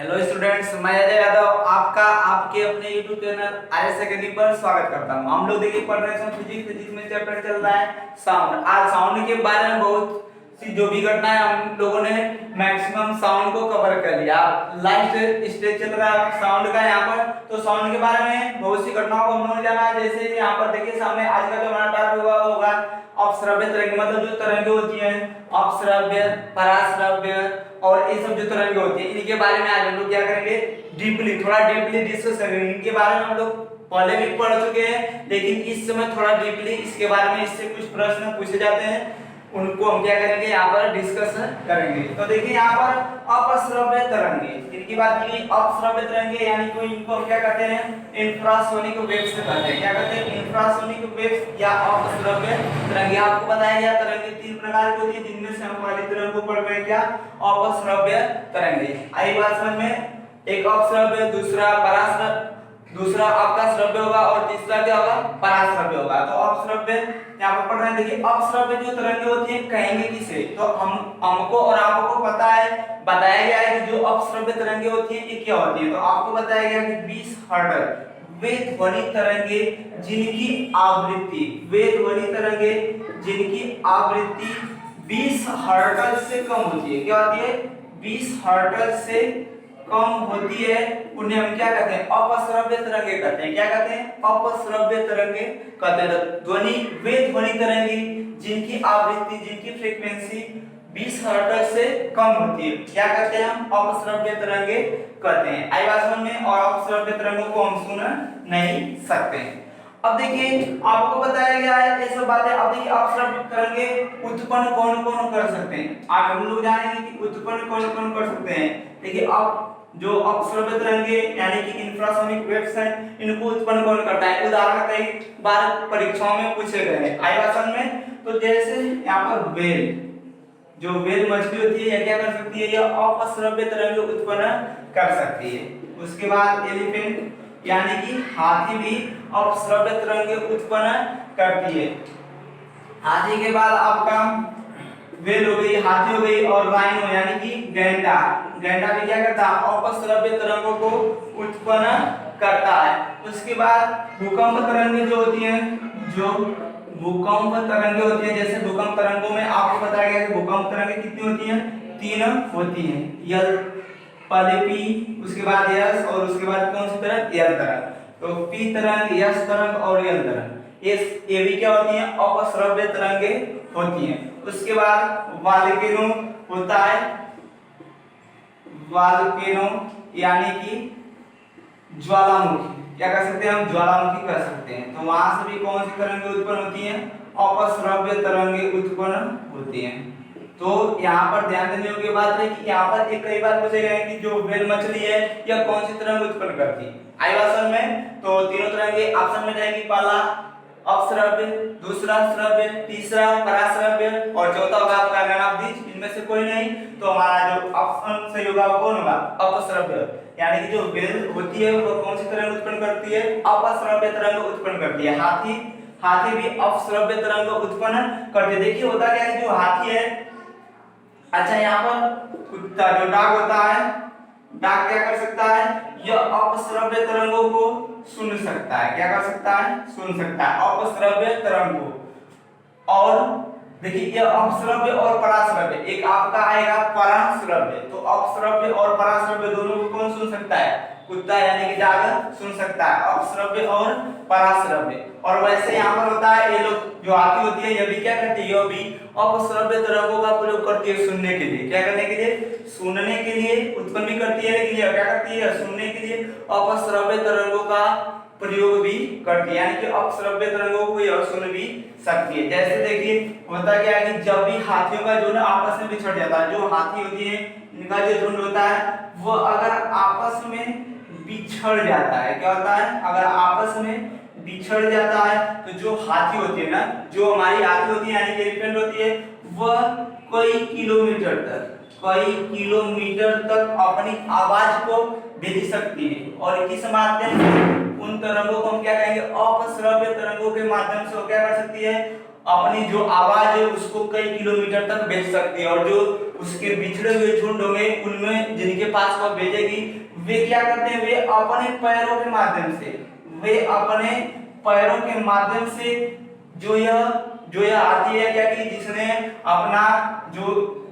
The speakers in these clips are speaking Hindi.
हेलो स्टूडेंट्स, मैं अजय यादव आपका आपके अपने YouTube चैनल आर्यस अकेडमी पर स्वागत करता हूं। हम लोग देखिए पढ़ रहे हैं फिजिक्स में चैप्टर चल रहा है साउंड। आज साउंड के बारे में बहुत सी जो भी घटनाएं हम लोगों ने मैक्सिमम साउंड को कवर कर लिया। लास्ट स्टेज चल रहा है साउंड का यहाँ पर, तो साउंड के बारे में बहुत सी घटनाओं को हम लोगों ने जाना है। जैसे यहाँ पर देखिए सामने आज का जो हमारा टॉपिक होगा अपश्रव्य तरंगे, मतलब जो तरंगे होती हैं अपश्रव्य, पराश्रव्य और ये सब जो तरंगे होती है इनके बारे में आज हम लोग क्या करेंगे, थोड़ा डीपली डिस्कस करेंगे। इनके बारे में हम लोग पहले भी पढ़ चुके हैं, लेकिन इस समय थोड़ा डीपली इसके बारे में इससे कुछ प्रश्न पूछे जाते हैं, उनको हम क्या करेंगे यहाँ पर डिस्कस करेंगे। तो देखिए यहाँ पर अपश्रव्य तरंगे, इनकी बात की अपश्रव्य तरंगे यानी कोई इनको हम क्या कहते हैं, इंफ्रासोनिक वेव्स कहते हैं। क्या कहते हैं, इंफ्रासोनिक वेव्स या अपश्रव्य तरंगे। आपको बताया गया तरंगे तीन प्रकार की होती है, जिनमें से हम पहली तरंग को पढ़ रहे हैं क्या, अपश्रव्य तरंगे। आई बात समझ में, एक अपश्रव्य, दूसरा पराश्रव्य, दूसरा आपका श्रव्य होगा और तीसरा क्या होगा, पराश्रव्य होगा। तो अपश्रव्य यहाँ पर पढ़ रहे हैं। देखिए अपश्रव्य जो तरंगे होती हैं कहेंगे किसे, तो हमको और आपको पता है, बताया गया है कि जो अपश्रव्य तरंगे होती हैं ये क्या होती है। तो आपको बताया गया कि 20 हर्ट्ज वे ध्वनि तरंगे जिनकी आवृत्ति, वे ध्वनि तरंगे जिनकी आवृत्ति 20 हर्ट्ज से कम होती है। क्या होती है, 20 हर्ट्ज से कम होती है, उन्हें हम क्या कहते हैं, अपश्रव्य तरंगे कहते हैं। क्या कहते हैं, अपश्रव्य तरंगे कहते हैं। ध्वनि वे ध्वनि तरंगे जिनकी आवृत्ति, जिनकी फ्रीक्वेंसी 20 हर्ट्ज से कम होती है, क्या कहते हैं, हम अपश्रव्य तरंगे कहते हैं। आई बात समझ में। और अपश्रव्य तरंगों को हम सुन नहीं सकते। अब देखिए आपको बताया गया है ये सब बातें। अब देखिए अपश्रव्य तरंगे उत्पन्न कौन कौन कर सकते हैं, आज हम लोग जानेंगे कि उत्पन्न कौन कौन कर सकते हैं। देखिए अब जो अपश्रव्य तरंगे यानी कि इंफ्रासोनिक वेव्स हैं, इनको उत्पन्न कौन करता है। उदाहरण कई बार परीक्षाओं में पूछे गए हैं। आई बात समझ में। तो जैसे यहाँ पर वेल, जो वेल मछली होती है, यह क्या कर सकती है, यह अपश्रव्य तरंगे उत्पन्न कर सकती है। उसके बाद एलिफेंट यानी कि हाथी भी अपश्रव्य तरंगे उत्पन्न करती है। हाथी के बाद आपका वेल हो गई, हाथी हो गई, और राइनो यानी कि गैंडा, गैंडा भी क्या करता है, अपश्रव्य तरंगों को उत्पन्न करता है। उसके बाद भूकंप तरंगे जो होती हैं, जो भूकंप तरंगे होती हैं, जैसे भूकंप तरंगों में आपको बताया गया कि भूकंप तरंगे कितनी होती हैं, 3 होती हैं। यल पहले पी, उसके बाद यस, और उसके बाद कौन सी तरंग, यल तरंग। तो पी तरंग, यस तरंग और यल तरंग, ये भी क्या होती हैं, अपश्रव्य तरंगे होती हैं। उसके बाद वाल्केनो होता है, वाल्केनो यानी कि ज्वालामुखी, क्या कर सकते हैं हम, ज्वालामुखी कर सकते हैं। तो वहां से भी कौन सी तरंगे उत्पन्न होती हैं, अपश्रव्य तरंगे उत्पन्न होती हैं। तो यहाँ पर ध्यान देने योग्य बात है कि यहाँ पर एक कई बार पूछे गए कि जो वेल मछली है यह कौन सी तरंग उत्पन्न करती है। आई ऑप्शन में तो तीनों तरंगे ऑप्शन में जाएगी, पहला अपश्रव्य, दूसरा श्रव्य, तीसरा पराश्रव्य और चौथा होगा आपका गणाब्दिज। इनमें से कोई नहीं, तो हमारा जो ऑप्शन सही होगा वो कौन होगा, अपश्रव्य। यानी कि जो वेल होती है वो कौन सी तरंग उत्पन्न करती है, अपश्रव्य तरंग उत्पन्न करती है। हाथी भी अपश्रव्य तरंग उत्पन्न करती है। देखिए होता क्या है, जो हाथी है, अच्छा यहाँ पर कुत्ता जो डाग होता है, डाग क्या कर सकता है, यह अपश्रव्य तरंगों को सुन सकता है। क्या कर सकता है, सुन सकता है अपश्रव्य तरंगों। और देखिए यह अपश्रव्य और पराश्रव्य, एक आपका आएगा पराश्रव्य। तो अपश्रव्य और पराश्रव्य दोनों को कौन सुन सकता है, कुत्ता यानी कि डाग सुन सकता है, अपश्रव्य और पराश्रव्य। और वैसे यहाँ पर होता है, ये लोग जो हाथी होती है, यह भी क्या करती है, यह भी अपश्रव्य तरंगों का प्रयोग करती है सुनने के लिए। क्या करने के लिए, सुनने के लिए उत्पन्न भी करती है, लेकिन यह क्या करती है, सुनने के लिए अपश्रव्य तरंगों का प्रयोग भी करती है, यानी कि अपश्रव्य तरंगों को यह सुन भी सकती है। जैसे देखिए होता क्या है कि जब भी हाथियों का झुंड आपस में बिछड़ जाता है, जो हाथी होती है इनका जो झुंड होता है वो अगर आपस में बिछड़ जाता है, क्या होता है, अगर आपस में बिछड़ जाता है, तो जो हाथी होती है ना, जो हमारी हाथी होती है यानी कि एलिफेंट होती है, वह कई किलोमीटर तक अपनी आवाज को भेज सकती है। और किस माध्यम से, उन तरंगों को हम क्या कहेंगे, अपश्रव्य तरंगों के माध्यम से क्या कर सकती है, अपनी जो आवाज है उसको कई किलोमीटर तक भेज सकती है, और जो उसके बिछड़े हुए झुंड होंगे उनमें जिनके पास वह भेजेगी वे क्या करते हैं, वे अपने पैरों के माध्यम से, वे अपने पैरों के माध्यम से जो यह आती है क्या कि जिसने अपना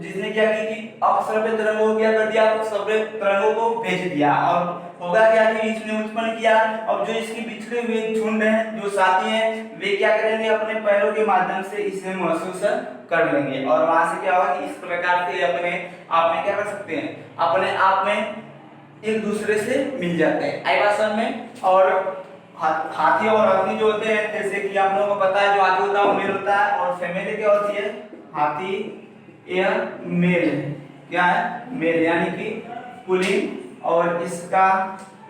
जिसने क्या की कि अपश्रव्य तरंगों को क्या कर दिया, श्रव्य तरंगों को भेज दिया, और होगा क्या कि इसने उत्पन्न किया। अब जो इसके बिछड़े हुए झुंड हैं, जो साथी हैं, वे क्या करेंगे, अपने पैरों के माध्यम से इसे महसूस कर लेंगे, और वहां से क्या होगा कि इस प्रकार से अपने आप में क्या कर सकते हैं, अपने आप में एक दूसरे से मिल जाते हैं। आई बात समझ में। और हाथी और हथनी जो होते हैं, जैसे कि आप लोगों को पता है, जो हाथी होता है वो मेल होता है, और फीमेल क्या होती है, हाथी यह मेल क्या है, मेल यानी कि पुल्लिंग, और इसका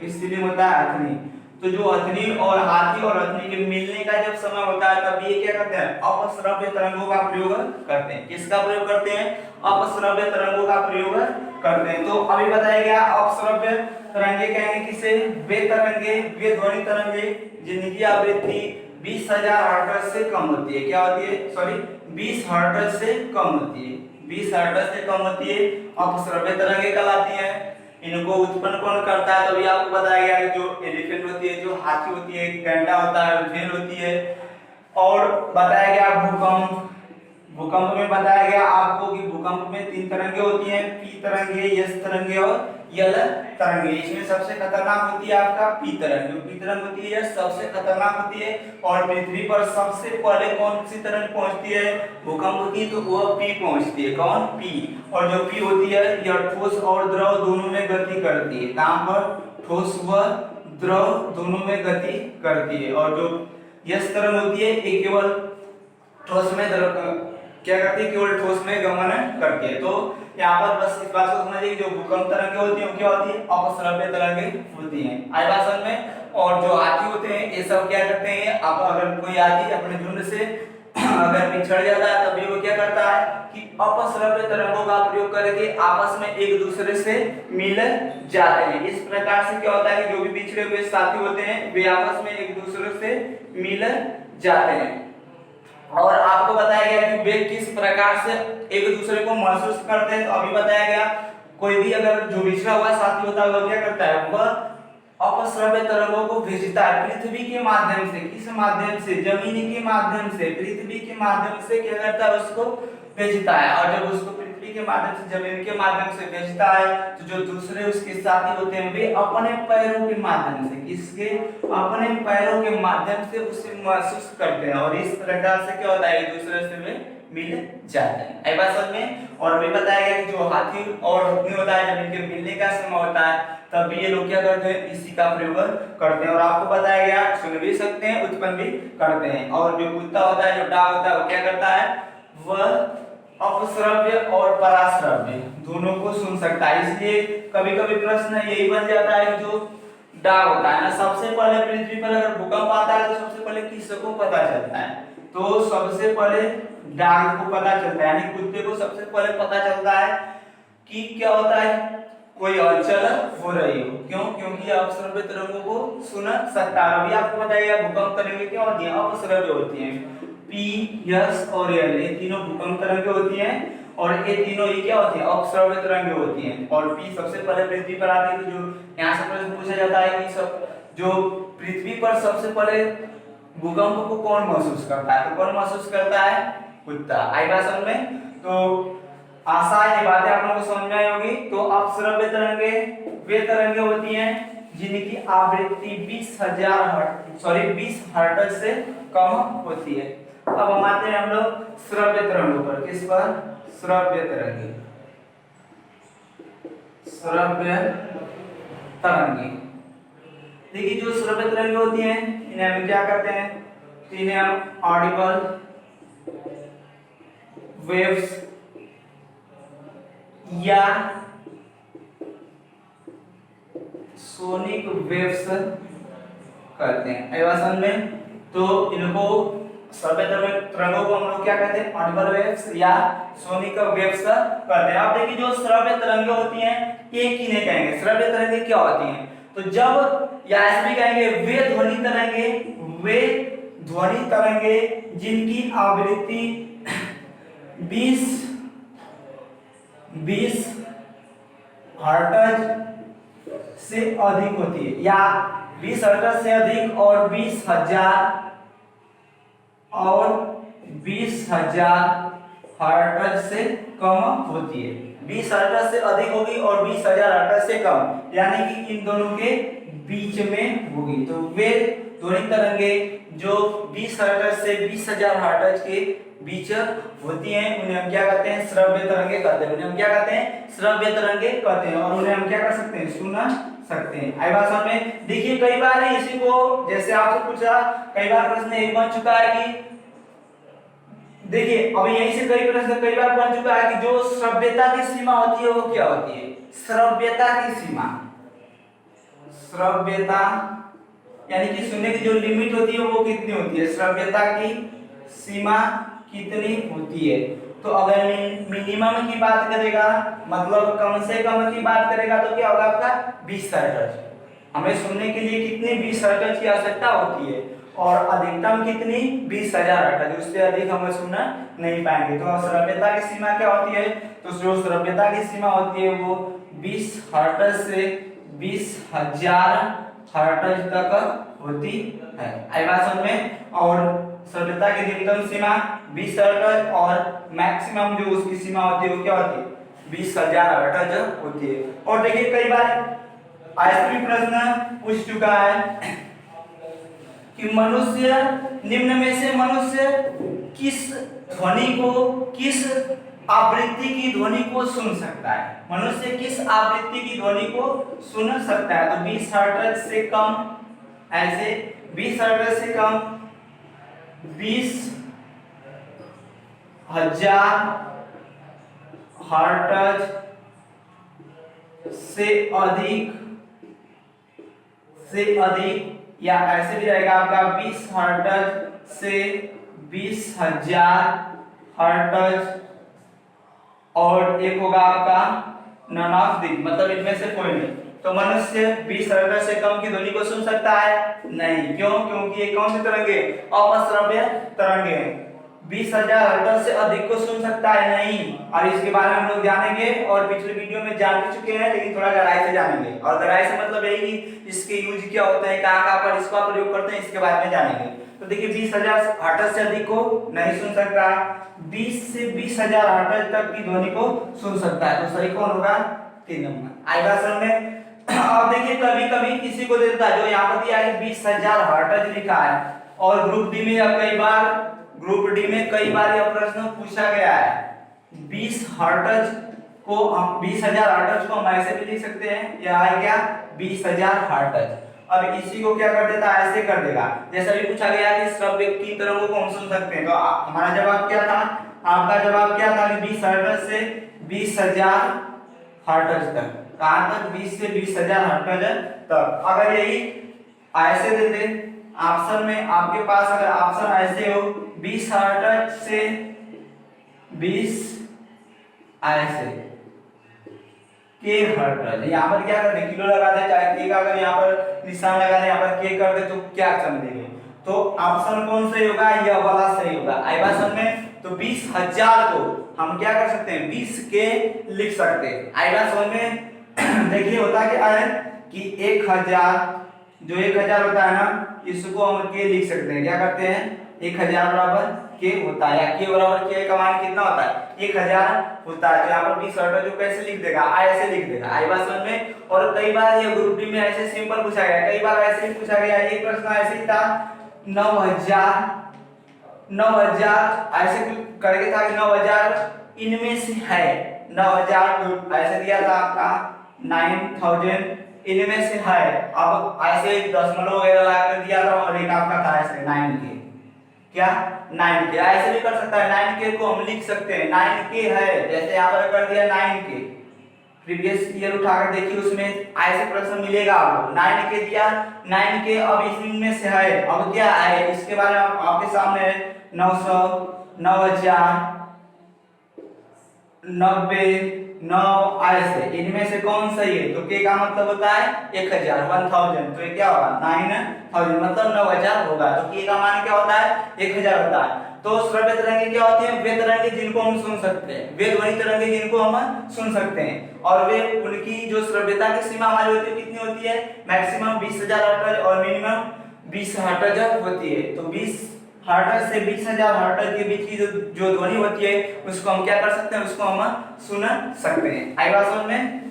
स्त्रीलिंग होता है हथनी। तो जो हथनी और हाथी और हथनी के मिलने का जब समय होता है तब ये क्या करते हैं, अपश्रव्य तरंगों का प्रयोग करते हैं। किसका प्रयोग करते हैं, अपश्रव्य तरंगों का प्रयोग करते हैं। तो अभी बताया गया अपश्रव्य तरंगे कहेंगे किसे, वे तरंगे, वे ध्वनि तरंगे जिनकी आवृत्ति 20,000 हर्ट्ज से कम होती है। क्या होती है, सॉरी 20 हर्ट्ज से कम होती है, 20 हर्ट्ज से कम होती है, अपश्रव्य तरंगे कहलाती हैं। इनको उत्पन्न कौन करता है, तो अभी आपको बताया गया कि जो एलिफेंट होती है, जो हाथी होती है, गैंडा होता है, व्हेल होती है। और बताया गया भूकंप, भूकंप में बताया गया आपको कि भूकंप में 3 तरंगे होती हैं, पी तरंगे, एस तरंगे और यल तरंगे। इसमें सबसे खतरनाक होती है आपका पी तरंग, जो पी तरंग होती है सबसे खतरनाक होती है, और पृथ्वी पर सबसे पहले कौन सी तरंग पहुंचती है भूकंप की, तो वह पी पहुंचती है। कौन, पी। और जो पी होती है यह ठोस और द्रव दोनों में गति करती है। कहां पर, ठोस व द्रव दोनों में गति करती है। और जो यस तरंग होती है ये केवल ठोस में क्या करती है, केवल ठोस में गमन करती है। तो यहाँ पर बस इस बात को समझिए कि जो भूकंप तरंगे होती हैं क्या होती है, अपश्रव्य तरंगे होती हैं। आई बात समझ में। और जो हाथी होते हैं ये सब क्या करते हैं, अब अगर कोई हाथी अपने झुंड से अगर बिछड़ जाता है तब भी वो क्या करता है कि अपश्रव्य तरंगों का प्रयोग करके आपस में एक दूसरे से मिल जाते हैं। इस प्रकार से क्या होता है कि जो भी बिछड़े हुए साथी होते हैं वे आपस में एक दूसरे से मिल जाते हैं। और आपको बताया गया कि वे किस प्रकार से एक दूसरे को महसूस करते हैं। तो अभी बताया गया कोई भी अगर जो बिछड़ा हुआ साथी होता है वह क्या करता है, वह अपश्रव्य तरंगों को भेजता है पृथ्वी के माध्यम से। किस माध्यम से, जमीन के माध्यम से, पृथ्वी के माध्यम से क्या करता है, उसको भेजता है। और जब उसको पृथ्वी के माध्यम से, जमीन के माध्यम से भेजता है तो जो दूसरे उसके साथी होते हैं वे अपने पैरों के माध्यम से, किसके, अपने पैरों के माध्यम से उसे महसूस करते हैं, और इस प्रकार से क्या होता है एक दूसरे से वे मिल जाते हैं। आई बात समझ में। और भी बताया गया कि जो हाथी और हथनी होता है जब इनके मिलने का समय होता है तब भी ये लोग क्या करते हैं, इसी का प्रयोग करते हैं। और आपको बताया गया सुन भी सकते हैं, उत्पन्न भी करते हैं। और जो कुत्ता होता है, जो डाग होता है, वो क्या करता है, वह अपश्रव्य और पराश्रव्य दोनों को सुन सकता है। इसलिए कभी कभी प्रश्न यही बन जाता है कि जो डाग होता है ना, सबसे पहले पृथ्वी पर अगर भूकंप आता है तो सबसे पहले किसको पता चलता है, तो सबसे पहले डाग को पता चलता है, यानी कुत्ते को सबसे पहले पता चलता है कि क्या होता है, कोई हलचल हो रही हो। क्यों, क्योंकि अपश्रव्य तरंगों को सुन सकता है। अभी आपको बताया भूकंप तरंगे क्या होती हैं, अपश्रव्य होती हैं। पी, यस और एल ये तीनों भूकंप तरंगे होती हैं, और ये तीनों ये क्या होती हैं, अपश्रव्य तरंगे होती हैं। और पी सबसे पहले पृथ्वी पर आती है। तो जो यहाँ से प्रश्न पूछा जाता है कि सब जो पृथ्वी पर सबसे पहले भूकंप को कौन महसूस करता है, तो कौन महसूस करता है, कुत्ता। आई बात समझ में। तो आशा है ये बातें आप लोगों को समझ में आई होगी। तो अपश्रव्य तरंगे वे तरंगे होती हैं जिनकी आवृत्ति 20 हर्ट्ज से कम होती है। अब हम आते हैं हम लोग श्रव्य तरंगों पर। किस पर, श्रव्य तरंगे, श्रव्य तरंगे। देखिए जो श्रव्य तरंगे होती हैं इन्हें हम क्या कहते हैं, इन्हें हम ऑडिबल वेव्स या सोनिक वेव्स कहते हैं। आवासन में तो इनको श्रव्य तरंगों को हम लोग क्या कहते हैं, ऑडिबल वेव्स या सोनिक वेव्स कहते हैं। अब देखिए जो श्रव्य तरंगे होती हैं ये किन्हें कहेंगे, श्रव्य तरंगे क्या होती हैं, तो जब या ऐसे भी कहेंगे वे ध्वनि तरंगे, वे ध्वनि तरंगे जिनकी आवृत्ति 20 हर्ट्ज से अधिक होती है, या 20 हर्ट्ज से अधिक और 20,000 हर्ट्ज से कम होती है। 20 हर्ट्ज से अधिक होगी और 20,000 हर्ट्ज से कम, यानी कि इन दोनों के बीच में होगी। तो वे ध्वनि तरंगे जो 20 हर्ट्ज से 20,000 हर्ट्ज के बीच होती हैं उन्हें हम क्या कहते हैं? श्रव्य तरंगे कहते हैं। उन्हें हम क्या कहते हैं? श्रव्य तरंगे कहते हैं। और उन्हें हम क्या कर सकते हैं? सुन सकते हैं। आई बात समझ में? देखिए कई बार इसी को जैसे आपसे पूछा, कई बार प्रश्न ये बन चुका है कि देखिए अभी यहीं से कई प्रश्न कई बार बन चुका है कि जो श्रव्यता की सीमा होती है वो क्या होती है? श्रव्यता की सीमा, श्रव्यता यानी कि सुनने की जो लिमिट होती है वो कितनी होती है? श्रव्यता की सीमा कितनी होती है? तो अगर मिनिमम की बात करेगा, मतलब कम से कम की बात करेगा, तो क्या होगा आपका? 20 हर्ट्ज। हमें सुनने के लिए कितनी 20 हर्ट्ज की आवश्यकता होती है, और अधिकतम कितनी? 20,000 हर्ट्ज। उससे अधिक हम सुनना नहीं पाएंगे। तो श्रव्यता की सीमा क्या होती है? तो जो श्रव्यता की सीमा होती है वो 20 हर्ट्ज से 20,000 हर्ट्ज तक होती है। आई बात समझ में? और श्रव्यता की न्यूनतम सीमा 20 हर्ट्ज और मैक्सिमम जो उसकी सीमा होती है वो क्या होती है? 20,000 हर्ट्ज होती है। और देखिए कई बार ऐसा भी प्रश्न पूछ चुका है कि मनुष्य, निम्न में से मनुष्य किस ध्वनि को, किस आवृत्ति की ध्वनि को सुन सकता है? मनुष्य किस आवृत्ति की ध्वनि को सुन सकता है? तो 20 हर्ट्ज से कम, ऐसे 20 हर्ट्ज से कम, 20,000 हर्ट्ज से अधिक, या ऐसे भी रहेगा आपका 20 हर्ट्ज से 20,000 हर्ट्ज, और एक होगा आपका नन ऑफ दिस, मतलब इनमें से कोई नहीं। तो मनुष्य 20 हर्ट्ज से कम की ध्वनि को सुन सकता है? नहीं। क्यों? क्योंकि ये कौन सी तरंगे? अपश्रव्य तरंगे हैं। 20,000 हर्ट्ज से अधिक को सुन सकता है? नहीं। और इसके बारे में हम लोग जानेंगे और पिछले वीडियो में जान भी चुके हैं, लेकिन थोड़ा गहराई से जानेंगे। और गहराई से मतलब यही कि इसके यूज क्या होते हैं, कहाँ पर इसका प्रयोग करते हैं, इसके बारे में जानेंगे। तो देखिए 20,000 हर्ट्ज से अधिक को नहीं सुन सकता, 20 से 20,000 हर्ट्ज तक की ध्वनि को सुन सकता है। तो सही कौन होगा? 3 नंबर। आएगा सर में? अब देखिए कभी कभी किसी को देता है, जो यहाँ पर दिया है 20,000 हर्ट्ज लिखा है, और ग्रुप डी में कई बार यह प्रश्न पूछा गया है। 20 हर्ट्ज को हम 20,000 हर्ट्ज को हम ऐसे भी लिख सकते हैं, यह है क्या? 20,000 हर्ट्ज। अब इसी को क्या कर देता है? ऐसे कर देगा। जैसा भी पूछा गया कि श्रव्य की तरंगों को हम सुन सकते हैं, तो हमारा जवाब क्या था? आपका जवाब क्या था? 20 हर्ट्ज से 20,000 हर्ट्ज तक। कहां तक? 20 से 20,000 हर्ट्ज तक। अगर यही ऐसे दे दे ऑप्शन में, आपके पास अगर ऑप्शन ऐसे हो 20 हर्ट्ज से 20 ऐसे के हर्ट्ज, यहाँ पर क्या करते? किलो लगा दे, चाहे के का अगर यहाँ पर निशान लगा दे, यहाँ पर के कर दे, तो क्या समझेंगे? तो ऑप्शन कौन सही होगा? यह वाला सही होगा। आई बात समझ में? तो 20,000 को हम क्या कर सकते हैं? 20 के लिख सकते हैं। आई बात समझ में? देखिए होता क्या है कि 1000, जो 1000 होता है ना, इसको हम के लिख सकते हैं। क्या करते हैं? 1000 बराबर के होता है, या के बराबर के का मान कितना होता है? 1000 होता है। तो यहाँ पर 20 हर्ट्ज जो कैसे लिख देगा? ऐसे लिख देगा। आई बात समझ में? और कई बार ये ग्रुप डी में ऐसे सिंपल पूछा गया, कई बार ऐसे ही पूछा गया। एक प्रश्न ऐसे ही था 9,000 ऐसे करके था कि 9,000 इनमें से है, 9,000 ऐसे दिया था आपका 9,000 इनमें से है। अब ऐसे दशमलव वगैरह लगाकर दिया था, और एक आपका था ऐसे 9K, क्या 9K ऐसे भी कर सकता है। 9K को हम लिख सकते हैं, 9K है, जैसे यहाँ पर कर दिया 9K। प्रीवियस ईयर उठाकर देखिए, उसमें ऐसे प्रश्न मिलेगा आपको। 9K दिया, 9K अब इसमें से है, अब क्या है इसके बारे में आपके सामने है 900, 9,000, 90, 9 ऐसे, इनमें से कौन सही है? तो के का मतलब होता है 1000, 1000, तो ये क्या होगा 9000 मतलब 9000 होगा। तो के का मान क्या होता है 1000 होता है। तो श्रव्य तरंगे क्या होती है? वे तरंगे जिनको हम सुन सकते हैं, वे ध्वनि तरंगे जिनको हम सुन सकते हैं, और वे उनकी जो श्रव्यता की सीमा हमारी होती है कितनी होती है? मैक्सिमम 20000 हर्ट्ज और मिनिमम 20 हर्ट्ज होती है। तो 20 हर्ट्ज से 20000 हर्ट्ज के बीच की जो ध्वनि होती है उसको हम क्या कर सकते हैं? उसको हम सुन सकते हैं। आई बात समझ में?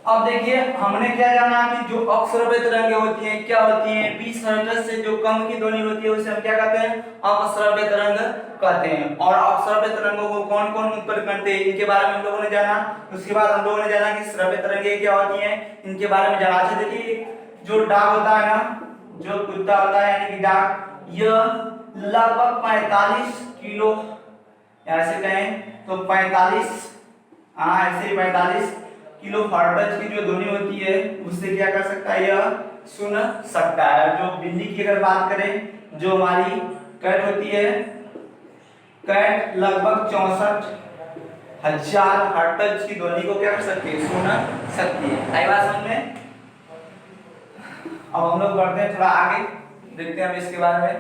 अब देखिए हमने क्या जाना कि जो अश्रव्य तरंगे होती हैं क्या होती हैं? 20 हर्ट्ज से जो कम की ध्वनि होती है उसे हम क्या कहते हैं? अश्रव्य तरंग कहते हैं। और अश्रव्य तरंगों को कौन-कौन उत्पन्न करते हैं इनके बारे में हम लोगों ने जाना। उसके बाद हम लोगों ने जाना कि श्रव्य तरंगे क्या होती हैं, इनके बारे में जाना। अच्छा देखिए जो डाक होता है ना, जो कुत्ता होता है यानी कि डाक, यह लगभग 45 किलो, ऐसे कहें तो 45, ऐसे ही 45 किलो हर्ट्ज की जो ध्वनि होती है उससे क्या कर सकता है? यह सुन सकता है। जो बिल्ली की अगर बात करें, जो हमारी कैट होती है, कैट लगभग 64,000 हर्ट्ज की ध्वनि को क्या कर सकती है? सुन सकती है। आई बात समझ में? अब हम लोग बढ़ते हैं थोड़ा आगे, देखते हैं हम इसके बारे में।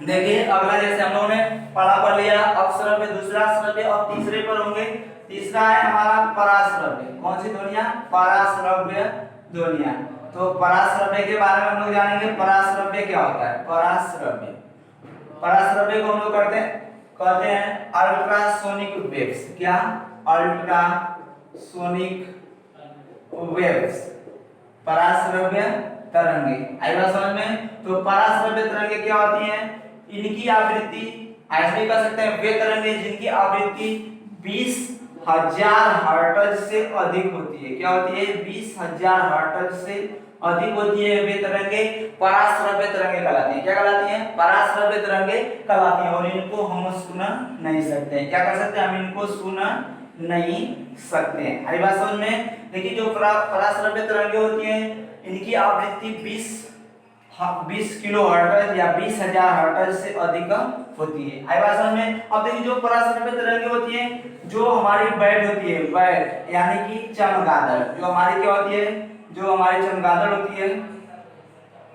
देखिए अगला जैसे हम लोगों ने पढ़ लिया अपश्रव्य, दूसरा श्रव्य, अब तीसरे पर होंगे। तीसरा है हमारा पराश्रव्य। कौन सी ध्वनियां? पराश्रव्य ध्वनियां। तो पराश्रव्य के बारे में हम लोग जानेंगे। पराश्रव्य क्या होता है? पराश्रव्य, पराश्रव्य को हम लोग कहते हैं अल्ट्रासोनिक वेव्स। क्या? अल्ट्रासोनिक वेव्स, पराश्रव्य तरंगे। आई बात समझ में? तो पराश्रव्य तरंगे क्या होती हैं? इनकी आवृत्ति ऐसे भी कह सकते हैं वे तरंगे जिनकी आवृत्ति 20,000 हर्ट्ज से अधिक होती है। क्या होती है? 20,000 हर्ट्ज से अधिक होती है वे तरंगे पराश्रव्य तरंगे कहलाती हैं। क्या कहलाती हैं? पराश्रव्य तरंगे कहलाती हैं। और इनको हम सुन नहीं सकते हैं। क्या कर सकते हैं? हम इनको सुन नहीं सकते हैं। आई बात समझ में? देखिए जो पराश्रव्य तरंगे होती हैं इनकी आवृत्ति 20 किलो हर्ट्ज या 20,000 हर्ट्ज से अधिक होती है। आई बात समझ में? अब देखिए जो पराश्रव्य तरंगे होती हैं, जो हमारी बैट होती है, बैट यानी कि चमगादड़, जो हमारी क्या होती है? जो हमारी चमगादड़ होती है,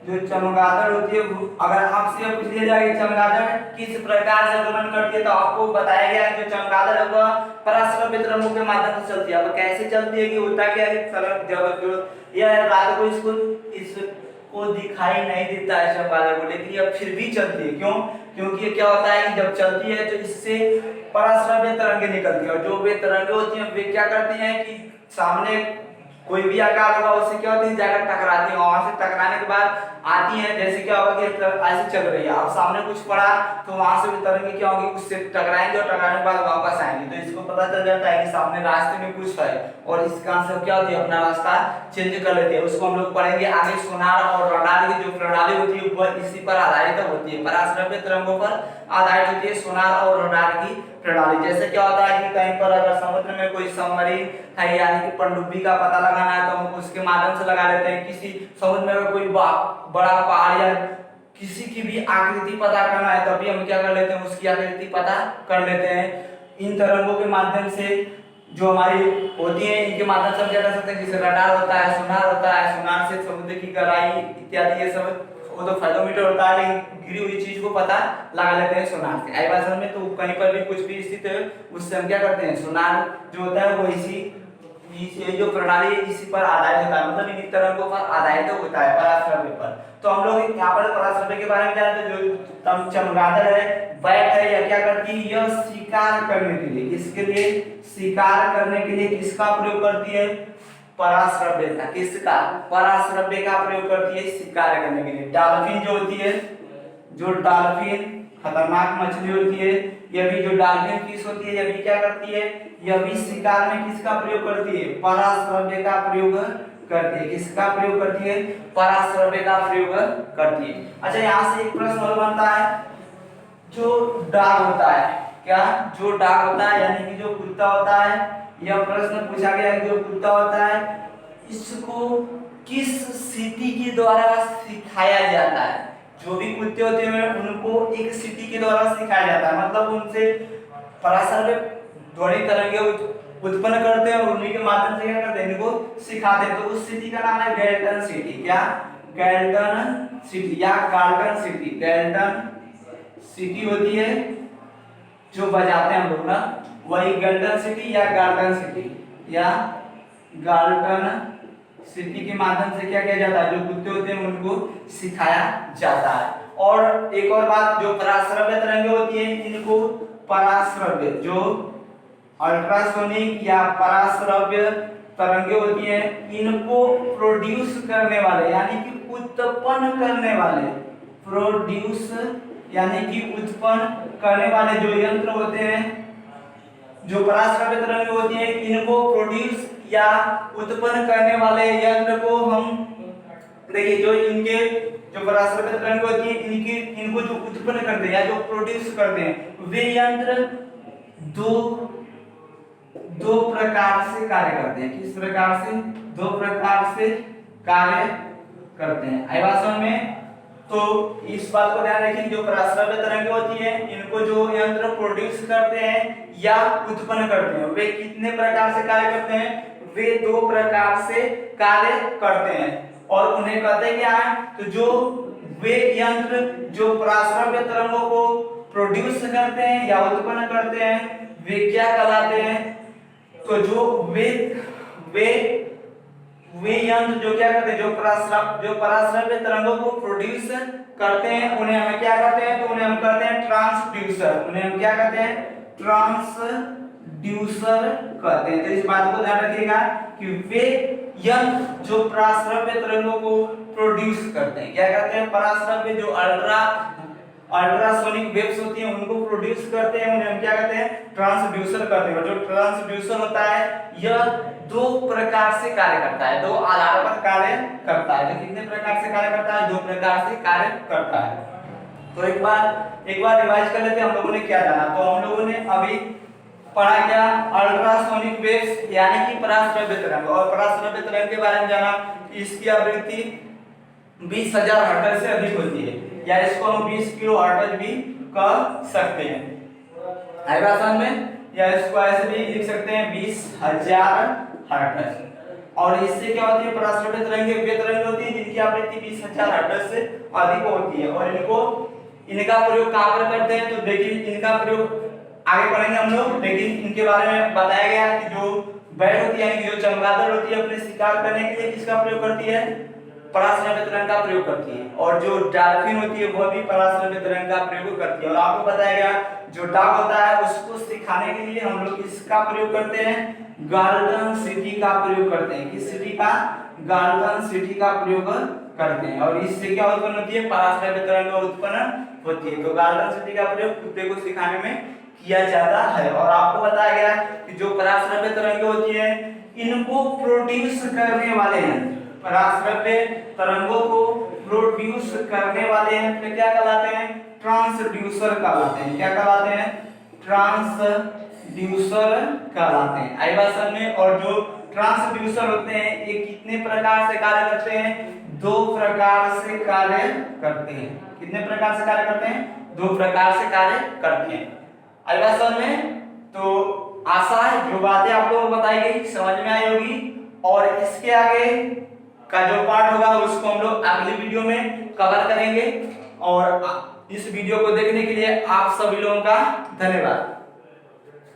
जो चमगादड़ होती है, अगर आपसे पूछ लिया जाए कि चमगादड़ किस प्रकार से गमन करती है तो आपको बताया गया है जो चमगादड़ है वह पराश्रव्य तरंगों के माध्यम से चलती है। अब कैसे चलती है कि होता क्या है? जब जो यह रात को इसको दिखाई नहीं देता है चमगादड़ को, लेकिन यह फिर भी चलती है। क्यों? क्योंकि क्या होता है कि जब चलती है तो इससे पराश्रव्य तरंगे निकलती है, और जो वे तरंगे होती हैं वे क्या करती हैं कि सामने कोई भी आकार होगा उससे क्या होती है? जाकर टकराती है, और वहां से टकराने के बाद आती है। जैसे क्या होगा कि ऐसे चल रही है, अब सामने कुछ पड़ा तो वहां से भी तरंगे क्या होगी? उससे टकराएंगे और टकराने के बाद वापस आएंगे। तो इसको पता चल जाता है कि सामने रास्ते में कुछ है, और इसका से क्या होती है? अपना रास्ता चेंज कर लेती है। उसको हम लोग पढ़ेंगे आगे। सोनार और रडार की जो प्रणाली होती है वह इसी पर आधारित होती है, पराश्रव्य तरंगों पर आधारित होती है सोनार और रडार की प्रणाली। जैसे क्या होता है कि कहीं पर अगर समुद्र में कोई सबमरीन है यानी कि पनडुब्बी का पता लगाना है तो हम उसके माध्यम से लगा लेते हैं। किसी समुद्र में अगर कोई बड़ा पहाड़ या किसी की भी आकृति पता करना है तभी हम क्या कर लेते हैं? उसकी आकृति पता कर लेते हैं। इन तरंगों के माध्यम से जो हमारी होती है इनके माध्यम से हम क्या कर सकते हैं? जैसे रडार होता है, सोनार होता है, सोनार से समुद्र की गहराई इत्यादि ये सब, वो तो फाइलोमीटर होता है लेकिन गिरी हुई चीज को पता लगा लेते हैं सोनार से। आई बात समझ में? तो कहीं पर भी कुछ भी स्थित है उससे हम क्या करते हैं? सोनार जो होता है वो इसी जो प्रणाली इसी पर आधारित होता है, मतलब इन तरंगों पर आधारित होता है पराश्रव्य पर। तो हम लोग यहाँ पर पराश्रव्य के बारे में जानते हैं। जो चमगादड़ है, बैट है, यह क्या करती है? यह शिकार करने के लिए, किसके लिए? शिकार करने के लिए किसका प्रयोग करती है? पराश्रव्य का। किसका? पराश्रव्य का प्रयोग करती है शिकार करने के लिए। डॉल्फिन जो होती है, जो डॉल्फिन खतरनाक मछली होती है, यह भी जो डॉल्फिन फिश होती है यह भी क्या करती है? यह भी शिकार में किसका प्रयोग करती है? पराश्रव्य का प्रयोग करती है। किसका प्रयोग करती है? पराश्रव्य का प्रयोग करती है। अच्छा यहाँ से एक प्रश्न और बनता है, जो डॉग होता है, क्या? जो डॉग होता है यानी कि जो कुत्ता होता है, यह प्रश्न पूछा गया है जो कुत्ता होता है इसको किस स्थिति के द्वारा सिखाया जाता है? जो भी कुत्ते होते हैं उनको एक सीटी के द्वारा सिखाया जाता है, मतलब उनसे पराशर ध्वनि तरंगे उत्पन्न करते हैं और उन्हीं के माध्यम से क्या करते हैं, इनको सिखाते हैं। तो उस सिटी का नाम है गैल्टन सिटी। क्या? गैल्टन सिटी या गाल्टन सिटी। गैल्टन सिटी होती है जो बजाते हैं हम लोग ना, वही गैल्टन सिटी या गाल्टन सिटी या गाल्टन सिटी के माध्यम से क्या किया जाता है, जो कुत्ते होते हैं उनको सिखाया जाता है। और एक और बात, जो पराश्रव्य तरंगे होती है इनको पराश्रव्य, जो अल्ट्रासोनिक या पराश्रव्य तरंगे होती है इनको प्रोड्यूस करने वाले यानी कि उत्पन्न करने वाले, प्रोड्यूस यानी कि उत्पन्न करने वाले जो यंत्र होते हैं, जो पराश्रव्य तरंगे होती है इनको प्रोड्यूस या उत्पन्न करने वाले यंत्र को हम देखिए, जो इनके जो पराश्रव्य तरंगे होती है इनको जो उत्पन्न करते हैं या जो प्रोड्यूस करते हैं वे यंत्र दो प्रकार से कार्य करते हैं। किस प्रकार से? दो प्रकार से कार्य करते हैं। आई बात समझ में? तो इस बात को ध्यान रखिए, जो पराश्रव्य तरंगे होती है इनको जो यंत्र प्रोड्यूस करते हैं या उत्पन्न करते हैं वे कितने प्रकार से कार्य करते हैं? वे दो प्रकार से कार्य करते हैं। और उन्हें कहते हैं क्या है? तो जो वे यंत्र जो पराश्रव्य तरंगों को प्रोड्यूस करते हैं या उत्पन्न करते हैं वे क्या कहलाते हैं? तो जो वे यंत्र जो क्या करते हैं, जो पराश्रव्य तरंगों को प्रोड्यूस करते हैं उन्हें हम क्या करते हैं? तो उन्हें हम कहते हैं ट्रांसड्यूसर। उन्हें हम क्या कहते हैं? ट्रांसड्यूसर कहते हैं। तो इस बात को ध्यान रखिएगा कि वे यंत्र जो पराश्रव्य तरंगों को प्रोड्यूस करते हैं, क्या कहते हैं? पराश्रव्य जो अल्ट्रासोनिक वेव्स होती हैं उनको प्रोड्यूस करते हैं, उन्हें हम क्या कहते हैं? ट्रांसड्यूसर कहते हैं। और जो ट्रांसड्यूसर होता है यह दो प्रकार से कार्य करता है, दो आधार पर कार्य करता है। तो कितने प्रकार से कार्य करता है? दो प्रकार से कार्य करता है। तो एक बार रिवाइज कर लेते हैं हम लोगों ने क्या जाना। तो हम लोगों ने अभी पढ़ा क्या? अल्ट्रासोनिक वेव्स यानी कि पराश्रव्य तरंग। और पराश्रव्य तरंग के बारे में जाना, इसकी आवृत्ति 20,000 हर्ट्ज से अधिक होती है या इसको हम 20 किलो हर्ट्ज भी कह सकते हैं। आई बात समझ में? या इसको ऐसे भी लिख सकते हैं 20,000 हर्ट्ज। और इससे क्या होती है? पराश्रव्य तरंगे वे तरंगे होती है जिनकी आवृत्ति 20,000 हर्ट्ज से अधिक होती है। और इनका प्रयोग कहां पर करते हैं? तो देखिए इनका प्रयोग आगे पढ़ेंगे हम लोग, लेकिन इनके बारे में बताया गया कि जो बैट होती है यानी जो चमगादड़ होती है अपने शिकार करने के लिए किसका प्रयोग करती है? पराश्रव्य तरंग का प्रयोग करती है। और जो डॉल्फिन होती है वह भी पराश्रव्य तरंग का प्रयोग करती है। और आपको बताया गया जो डॉग होता है उसको सिखाने के लिए हम लोग किसका प्रयोग करते हैं? गाल्टन सिटी का प्रयोग करते हैं। किस सिटी का? गाल्टन सिटी का प्रयोग करते हैं। और इससे क्या उत्पन्न होती है? पराश्रव्य तरंग उत्पन्न होती है। तो गाल्टन सिटी का प्रयोग कुत्ते को सिखाने में किया जाता है। और आपको बताया गया कि जो पराश्रव्य तरंगे होती है इनको प्रोड्यूस करने वाले यंत्र, पराश्रव्य तरंगों को प्रोड्यूस करने वाले यंत्र क्या कहलाते हैं? ट्रांसड्यूसर कहलाते हैं। क्या कहलाते हैं? ट्रांसड्यूसर कहलाते हैं। आई बात समझ में? और जो ट्रांसड्यूसर होते हैं ये कितने प्रकार से कार्य करते हैं? दो प्रकार से कार्य करते हैं। कितने प्रकार से कार्य करते हैं? दो प्रकार से कार्य करते हैं। आई बात समझ में? तो आशा है जो बातें आप लोगों को बताई गई समझ में आई होगी। और इसके आगे का जो पार्ट होगा उसको हम लोग अगली वीडियो में कवर करेंगे। और इस वीडियो को देखने के लिए आप सभी लोगों का धन्यवाद।